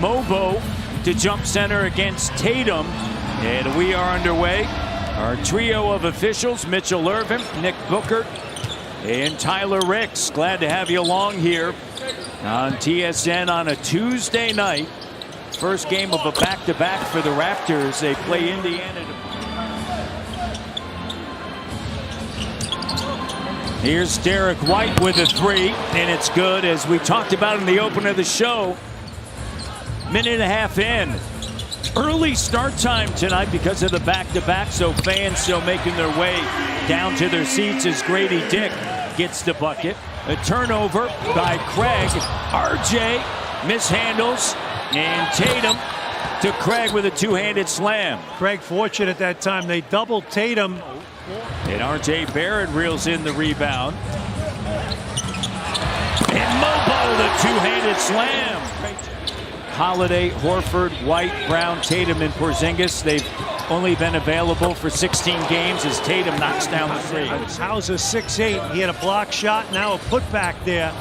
Mobo to jump center against Tatum. And we are underway. Our trio of officials, Mitchell Irvin, Nick Booker, and Tyler Ricks. Glad to have you along here on TSN on a Tuesday night. First game of a back-to-back for the Raptors. They play Indiana. Here's Derek White with a three, and it's good. As we talked about in the opener of the show, minute and a half in. Early start time tonight because of the back-to-back, so fans still making their way down to their seats as Grady Dick gets the bucket. A turnover by Craig. RJ mishandles, and Tatum to Craig with a two-handed slam. Craig fortunate that time. They doubled Tatum. And RJ Barrett reels in the rebound. And Mobo, the two-handed slam. Holiday, Horford, White, Brown, Tatum, and Porzingis. They've only been available for 16 games as Tatum knocks down the three. Hauser 6'8". He had a block shot, now a putback there.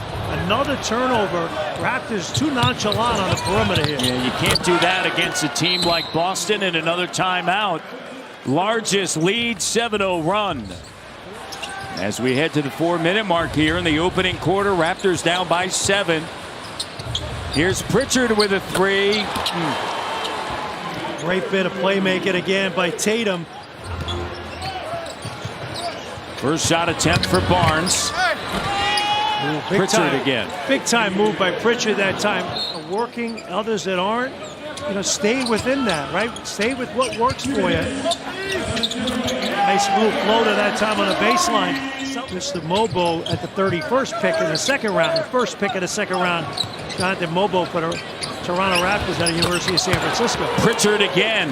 Another turnover. Raptors too nonchalant on the perimeter here. Yeah, you can't do that against a team like Boston. And another timeout. Largest lead, 7-0 run. As we head to the 4-minute mark here in the opening quarter, Raptors down by 7. Here's Pritchard with a three. Great bit of playmaking again by Tatum. First shot attempt for Barnes. Pritchard again. Big time move by Pritchard that time. Working, others that aren't. You know, stay within that, right? Stay with what works for you. Nice move floater that time on the baseline. Mr. Mobo at the 31st pick in the second round. The first pick of the second round. Jonathan Mobo for the Toronto Raptors at the University of San Francisco. Pritchard again.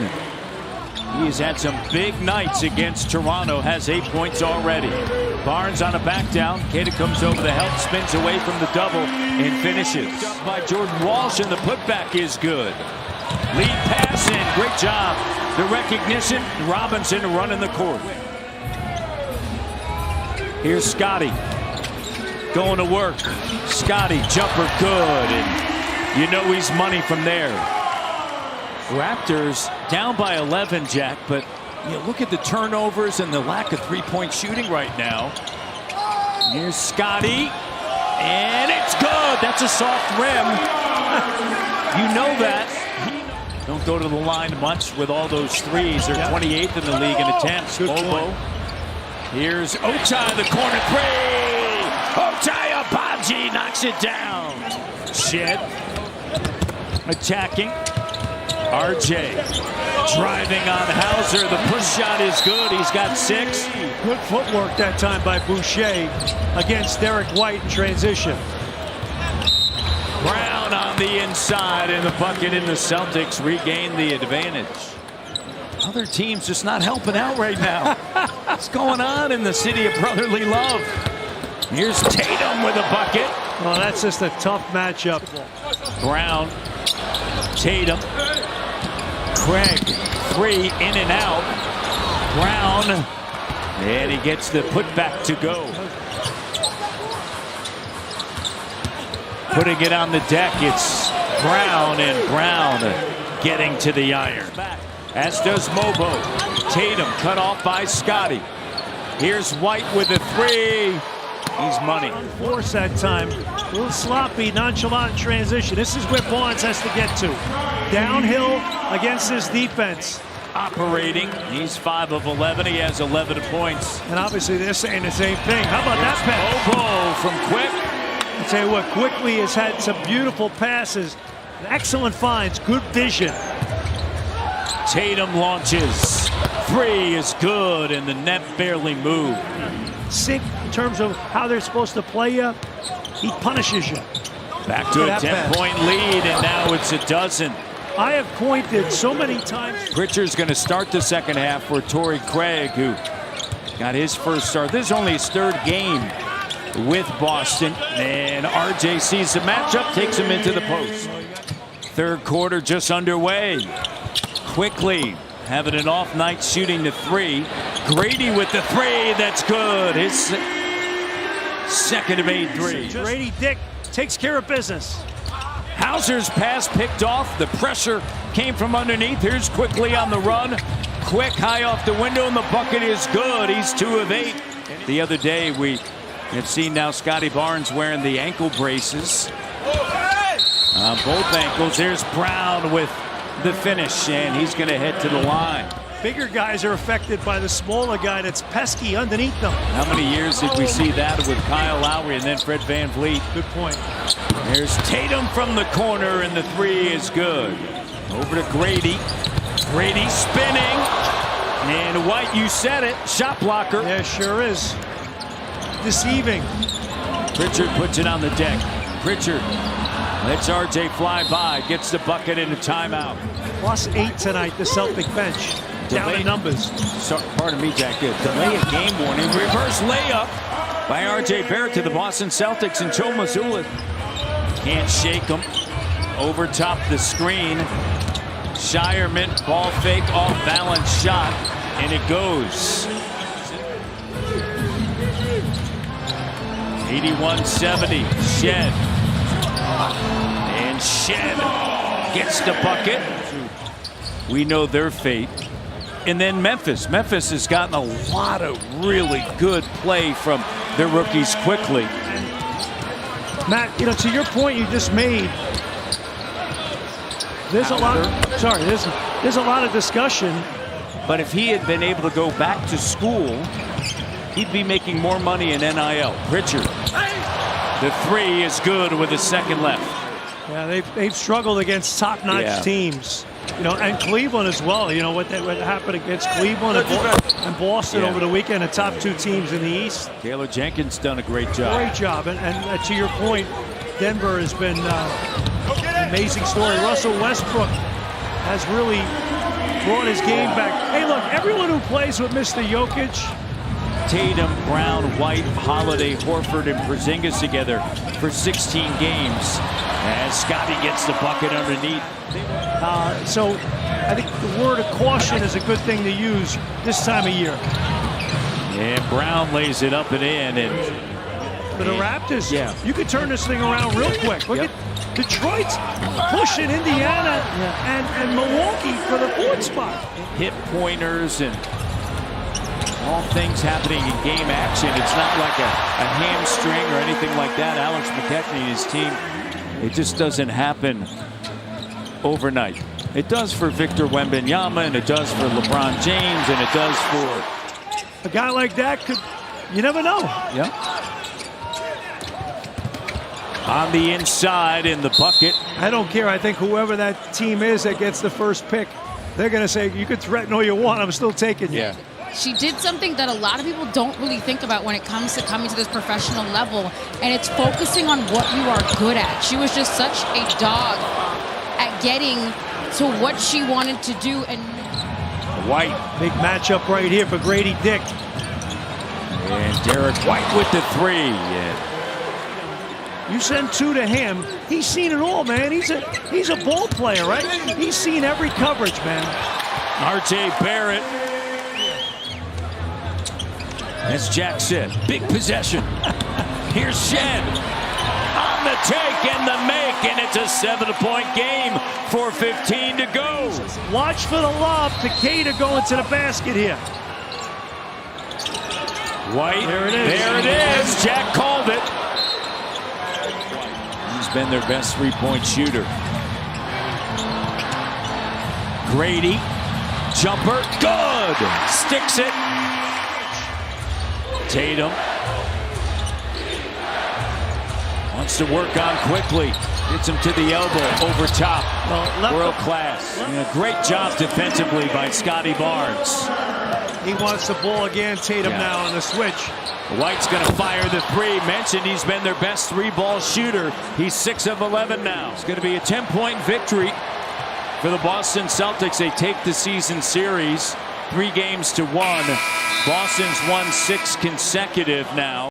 He's had some big nights against Toronto. Has 8 points already. Barnes on a back down. Kata comes over the help, spins away from the double, and finishes. By Jordan Walsh, and the putback is good. Lead pass in. Great job. The recognition. Robinson running the court. Here's Scotty going to work. Scotty, jumper good. And you know he's money from there. Raptors down by 11, Jack. But you know, look at the turnovers and the lack of three-point shooting right now. Here's Scotty. And it's good. That's a soft rim. You know that. Don't go to the line much with all those threes. They're 28th in the league in attempts. Mobo. Here's Ochai, the corner three. Ochai Agbaji knocks it down. Shed attacking. RJ driving on Hauser. The push shot is good. He's got 6. Good footwork that time by Boucher against Derek White in transition. Brown on the inside, and the bucket in the Celtics regain the advantage. Other teams just not helping out right now. What's going on in the city of brotherly love? Here's Tatum with a bucket. Oh, that's just a tough matchup. Brown, Tatum, Craig, three in and out. Brown, and he gets the putback to go. Putting it on the deck, it's Brown, and Brown getting to the iron. As does Mobo. Tatum cut off by Scotty. Here's White with a three. He's money. Force that time. A little sloppy, nonchalant transition. This is where Barnes has to get to. Downhill against this defense. Operating. He's 5 of 11. He has 11 points. And obviously they're saying the same thing. How about that pass? Mobo from Quick. I'll tell you what, Quickly has had some beautiful passes. Excellent finds, good vision. Tatum launches. Three is good, and the net barely moved. Sick in terms of how they're supposed to play you. He punishes you. Back to a 10-point lead, and now it's a dozen. I have pointed so many times. Pritchard's going to start the second half for Torrey Craig, who got his first start. This is only his 3rd game with Boston, and RJ sees the matchup, takes him into the post. 3rd quarter just underway. Quickly having an off night shooting the three. Grady with the three, that's good. His second of 8 threes. Grady Dick takes care of business. Hauser's pass picked off. The pressure came from underneath. Here's Quickly on the run. Quick high off the window, and the bucket is good. He's 2 of 8. The other day, we have seen now Scotty Barnes wearing the ankle braces. Both ankles. There's Brown with the finish, and he's going to head to the line. Bigger guys are affected by the smaller guy that's pesky underneath them. How many years did we see that with Kyle Lowry and then Fred VanVleet? Good point. There's Tatum from the corner, and the 3 is good. Over to Grady. Grady spinning. And White, you said it, shot blocker. Yeah, sure is. Deceiving. Pritchard puts it on the deck. Pritchard lets RJ fly by, gets the bucket in a timeout. +8 tonight, the Celtic bench. Down in numbers. Pardon me, Jack. Delay a game warning. Reverse layup by RJ Barrett to the Boston Celtics, and Joe Mazzulla can't shake him. Over top the screen. Shireman, ball fake, off balance shot, and it goes. 81-70. Shed. And Shed gets the bucket. We know their fate. And then Memphis. Memphis has gotten a lot of really good play from their rookies quickly. Matt, to your point you just made, there's a lot of discussion. But if he had been able to go back to school, he'd be making more money in NIL. Pritchard. The 3 is good with a second left. Yeah, they've struggled against top-notch teams. And Cleveland as well. What happened against Cleveland and Boston over the weekend, the top 2 teams in the East. Taylor Jenkins done a great job. Great job. And to your point, Denver has been an amazing story. Russell Westbrook has really brought his game back. Hey, look, everyone who plays with Mr. Jokic, Tatum, Brown, White, Holiday, Horford, and Porzingis together for 16 games. As Scotty gets the bucket underneath. So I think the word of caution is a good thing to use this time of year. And Brown lays it up and in. And for the Raptors, you could turn this thing around real quick. Look at Detroit's pushing Indiana and Milwaukee for the 4th spot. Hit pointers and all things happening in game action. It's not like a hamstring or anything like that. Alex McKechnie and his team, it just doesn't happen overnight. It does for Victor Wembanyama, and it does for LeBron James, and it does for a guy like that. You never know. Yeah. On the inside in the bucket. I don't care. I think whoever that team is that gets the first pick, they're going to say, you can threaten all you want, I'm still taking you. Yeah. She did something that a lot of people don't really think about when it comes to coming to this professional level, and it's focusing on what you are good at. She was just such a dog at getting to what she wanted to do. And White. Big matchup right here for Grady Dick. And Derek White with the 3. Yeah. You send 2 to him. He's seen it all, man. He's a ball player, right? He's seen every coverage, man. RJ Barrett. As Jack said, big possession. Here's Shed on the take and the make, and it's a 7-point game. 4:15 to go. Watch for the lob. Takeda going to the basket here. White. There it is. There it is. Jack called it. He's been their best 3-point shooter. Grady. Jumper. Good. Sticks it. Tatum wants to work on quickly. Gets him to the elbow, over top. World class. Great job defensively by Scotty Barnes. He wants the ball again. Tatum now on the switch. White's going to fire the 3. Mentioned he's been their best 3-ball shooter. He's 6 of 11 now. It's going to be a 10-point victory for the Boston Celtics. They take the season series 3-1. Boston's won 6 consecutive now.